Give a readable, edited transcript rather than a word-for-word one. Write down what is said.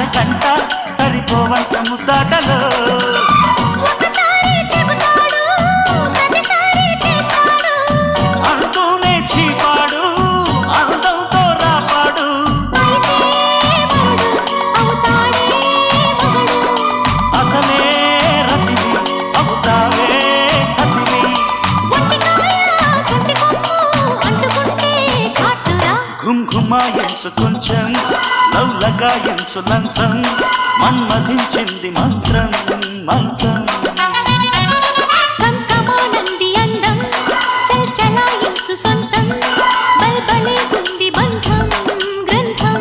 అరకంట సరిపోవంత ముద్దాటలో అంటూనే చీపాడు అందంతో రాపాడు అసలే రతివి అవుతావే సతివి ఘుంఘుమాయించు కొంచెం లవ్లగాయించు లంచం మన్మధించింది మంత్రం మంచం